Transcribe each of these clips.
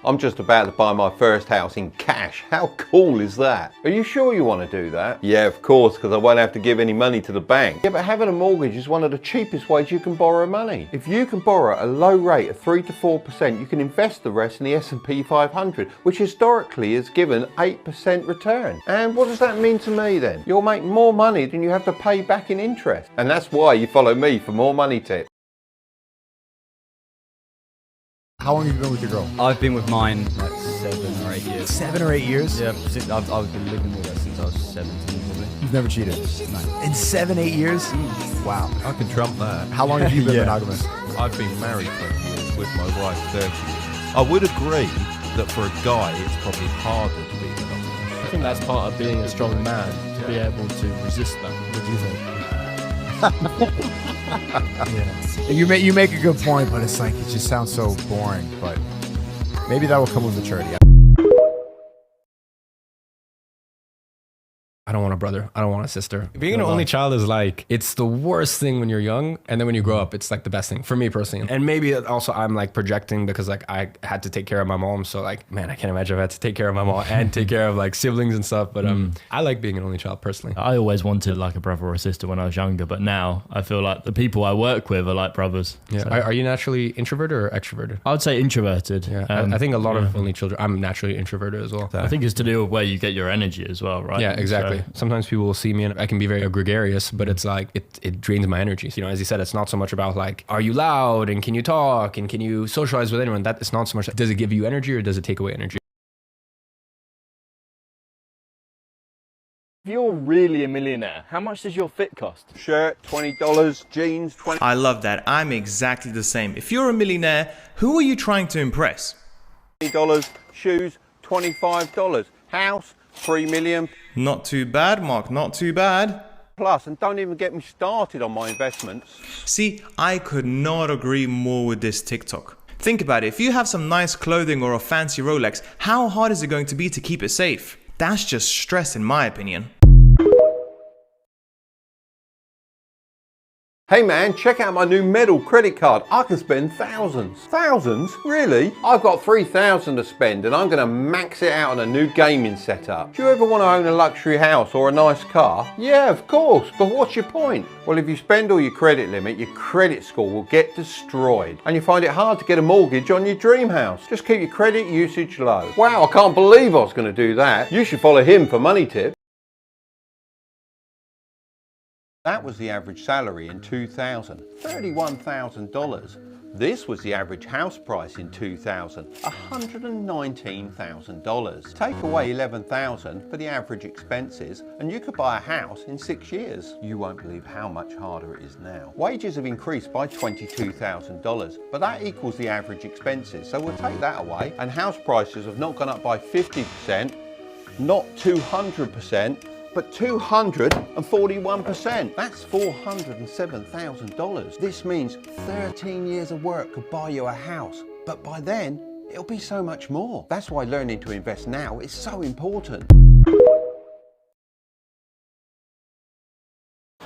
I'm just about to buy my first house in cash. How cool is that? Are you sure you want to do that? Yeah, of course, because I won't have to give any money to the bank. Yeah, but having a mortgage is one of the cheapest ways you can borrow money. If you can borrow at a low rate of 3 to 4%, you can invest the rest in the S&P 500, which historically has given 8% return. And what does that mean to me then? You'll make more money than you have to pay back in interest. And that's why you follow me for more money tips. How long have you been with your girl? I've been with mine like 7 or 8 years. 7 or 8 years? Yeah, I've been living with her since I was 17 probably. You've never cheated? No. In 7, 8 years? Wow. I can trump that. How long have you been monogamous? I've been married 20 years, with my wife 30 years. I would agree that for a guy, it's probably harder to be monogamous. I think that's part of being a strong man, to be able to resist that. What do you think? Yeah. You make a good point, but it's like, it just sounds so boring, but maybe that will come with maturity. I don't want a brother. I don't want a sister. Being an only child is like, it's the worst thing when you're young. And then when you grow up, it's like the best thing for me personally. And maybe also I'm like projecting because like I had to take care of my mom. So like, man, I can't imagine if I had to take care of my mom and take care of like siblings and stuff. But I like being an only child personally. I always wanted like a brother or a sister when I was younger, but now I feel like the people I work with are like brothers. Yeah. So. Are you naturally introverted or extroverted? I would say introverted. Yeah. I think a lot of only children, I'm naturally introverted as well. I think it's to do with where you get your energy as well, right? Yeah, exactly. So, sometimes people will see me and I can be very gregarious, but it's like, it drains my energy. So, you know, as you said, it's not so much about like, are you loud and can you talk and can you socialize with anyone? That it's not so much, does it give you energy or does it take away energy? If you're really a millionaire, how much does your fit cost? Shirt, $20, jeans, $20. I love that. I'm exactly the same. If you're a millionaire, who are you trying to impress? $20, shoes, $25, house, 3 million. Not too bad, Mark, not too bad. Plus, and don't even get me started on my investments. See, I could not agree more with this TikTok. Think about it, if you have some nice clothing or a fancy Rolex, how hard is it going to be to keep it safe? That's just stress in my opinion. Hey man, check out my new Medal credit card. I can spend thousands. Thousands? Really? I've got 3,000 to spend and I'm gonna max it out on a new gaming setup. Do you ever want to own a luxury house or a nice car? Yeah, of course, but what's your point? Well, if you spend all your credit limit, your credit score will get destroyed and you find it hard to get a mortgage on your dream house. Just keep your credit usage low. Wow, I can't believe I was gonna do that. You should follow him for money tips. That was the average salary in 2000, $31,000. This was the average house price in 2000, $119,000. Take away $11,000 for the average expenses and you could buy a house in 6 years. You won't believe how much harder it is now. Wages have increased by $22,000, but that equals the average expenses. So we'll take that away and house prices have not gone up by 50%, not 200%, but 241%. That's $407,000. This means 13 years of work could buy you a house, but by then, it'll be so much more. That's why learning to invest now is so important.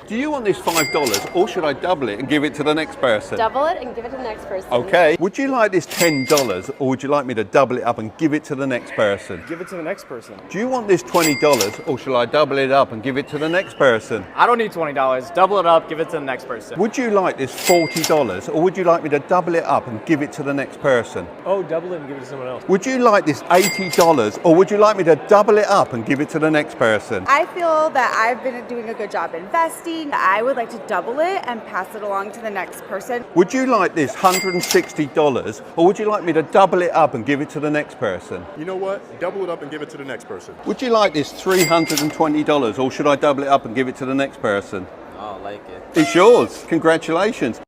Do you want this $5 or should I double it and give it to the next person? Double it and give it to the next person. Okay. Would you like this $10 or would you like me to double it up and give it to the next person? Give it to the next person. Do you want this $20 or shall I double it up and give it to the next person? I don't need $20. Double it up, give it to the next person. Would you like this $40 or would you like me to double it up and give it to the next person? Oh, double it and give it to someone else. Would you like this $80 or would you like me to double it up and give it to the next person? I feel that I've been doing a good job investing. I would like to double it and pass it along to the next person. Would you like this $160 or would you like me to double it up and give it to the next person? You know what? Double it up and give it to the next person. Would you like this $320 or should I double it up and give it to the next person? I like it. It's yours. Congratulations.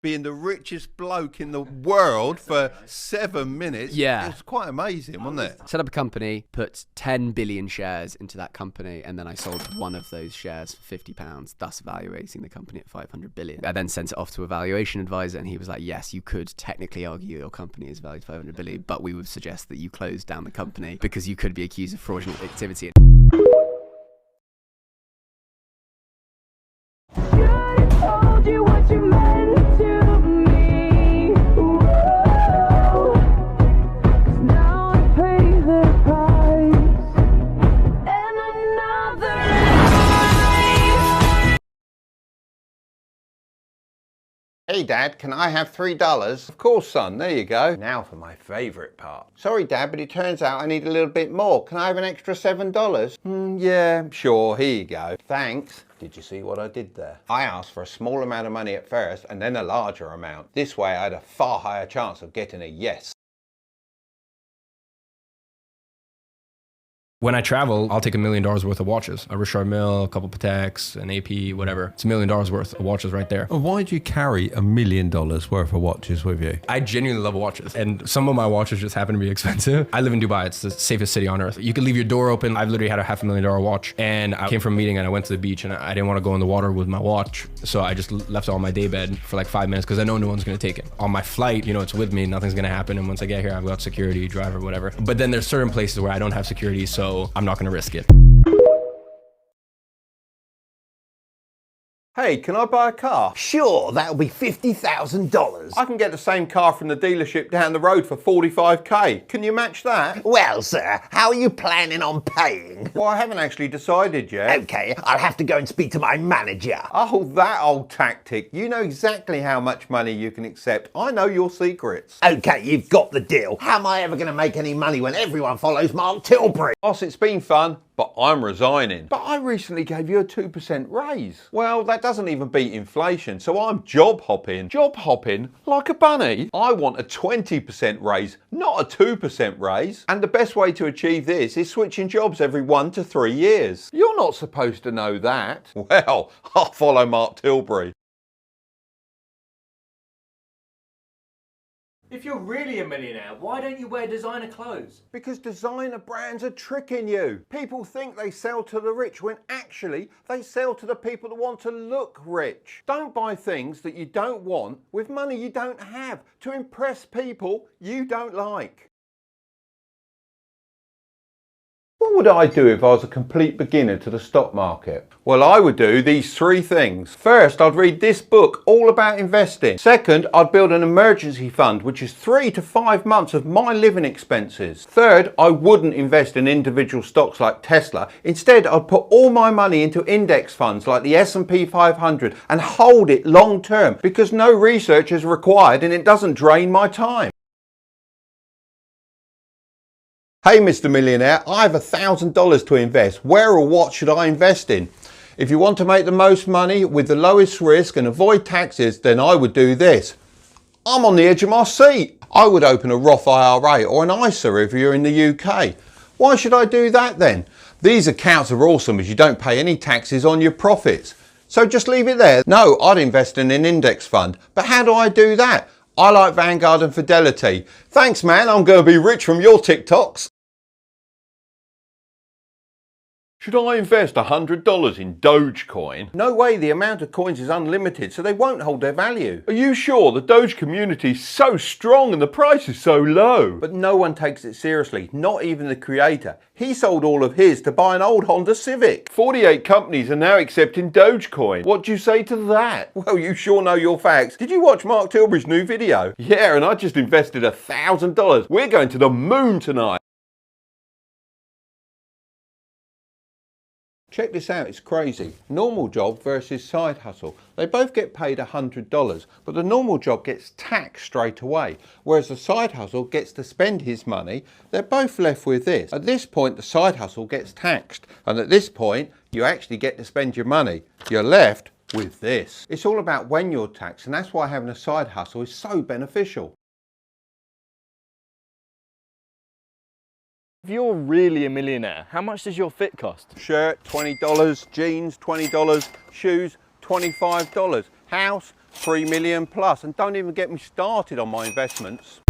Being the richest bloke in the world for 7 minutes. Yeah. It was quite amazing, wasn't it? Set up a company, put 10 billion shares into that company, and then I sold one of those shares for £50, thus valuating the company at 500 billion. I then sent it off to a valuation advisor, and he was like, yes, you could technically argue your company is valued 500 billion, but we would suggest that you close down the company because you could be accused of fraudulent activity. Told you what you meant to me. Hey Dad, can I have $3? Of course son, there you go. Now for my favourite part. Sorry Dad, but it turns out I need a little bit more. Can I have an extra $7? Yeah, sure, here you go. Thanks. Did you see what I did there? I asked for a small amount of money at first and then a larger amount. This way I had a far higher chance of getting a yes. When I travel, I'll take $1 million worth of watches. A Richard Mille, a couple Pateks, an AP, whatever. It's $1 million worth of watches right there. And why do you carry $1 million worth of watches with you? I genuinely love watches. And some of my watches just happen to be expensive. I live in Dubai. It's the safest city on earth. You can leave your door open. I've literally had a $500,000 watch. And I came from a meeting and I went to the beach and I didn't want to go in the water with my watch. So I just left it on my day bed for like 5 minutes because I know no one's going to take it. On my flight, you know, it's with me. Nothing's going to happen. And once I get here, I've got security, driver, whatever. But then there's certain places where I don't have security. So I'm not going to risk it. Hey, can I buy a car? Sure, that'll be $50,000. I can get the same car from the dealership down the road for 45k. Can you match that? Well, sir, how are you planning on paying? Well, I haven't actually decided yet. Okay, I'll have to go and speak to my manager. Oh, that old tactic. You know exactly how much money you can accept. I know your secrets. Okay, you've got the deal. How am I ever going to make any money when everyone follows Mark Tilbury? Boss, it's been fun, but I'm resigning. But I recently gave you a 2% raise. Well, that doesn't even beat inflation, so I'm job hopping. Job hopping like a bunny. I want a 20% raise, not a 2% raise. And the best way to achieve this is switching jobs every 1 to 3 years. You're not supposed to know that. Well, I'll follow Mark Tilbury. If you're really a millionaire, why don't you wear designer clothes? Because designer brands are tricking you. People think they sell to the rich when actually they sell to the people that want to look rich. Don't buy things that you don't want with money you don't have to impress people you don't like. What would I do if I was a complete beginner to the stock market? Well, I would do these 3 things. First, I'd read this book all about investing. Second, I'd build an emergency fund, which is 3 to 5 months of my living expenses. Third, I wouldn't invest in individual stocks like Tesla. Instead, I'd put all my money into index funds like the S&P 500 and hold it long term because no research is required and it doesn't drain my time. Hey Mr. Millionaire, I have $1,000 to invest. Where or what should I invest in? If you want to make the most money with the lowest risk and avoid taxes, then I would do this. I'm on the edge of my seat. I would open a Roth IRA or an ISA if you're in the UK. Why should I do that then? These accounts are awesome as you don't pay any taxes on your profits. So just leave it there. No, I'd invest in an index fund. But how do I do that? I like Vanguard and Fidelity. Thanks man, I'm going to be rich from your TikToks. Should I invest $100 in Dogecoin? No way, the amount of coins is unlimited, so they won't hold their value. Are you sure? The Doge community is so strong and the price is so low. But no one takes it seriously, not even the creator. He sold all of his to buy an old Honda Civic. 48 companies are now accepting Dogecoin. What do you say to that? Well, you sure know your facts. Did you watch Mark Tilbury's new video? Yeah, and I just invested $1,000. We're going to the moon tonight. Check this out, it's crazy. Normal job versus side hustle. They both get paid $100, but the normal job gets taxed straight away, whereas the side hustle gets to spend his money. They're both left with this. At this point, the side hustle gets taxed, and at this point, you actually get to spend your money. You're left with this. It's all about when you're taxed, and that's why having a side hustle is so beneficial. If you're really a millionaire, how much does your fit cost? Shirt, $20, jeans, $20, shoes, $25, house, $3 million plus, and don't even get me started on my investments.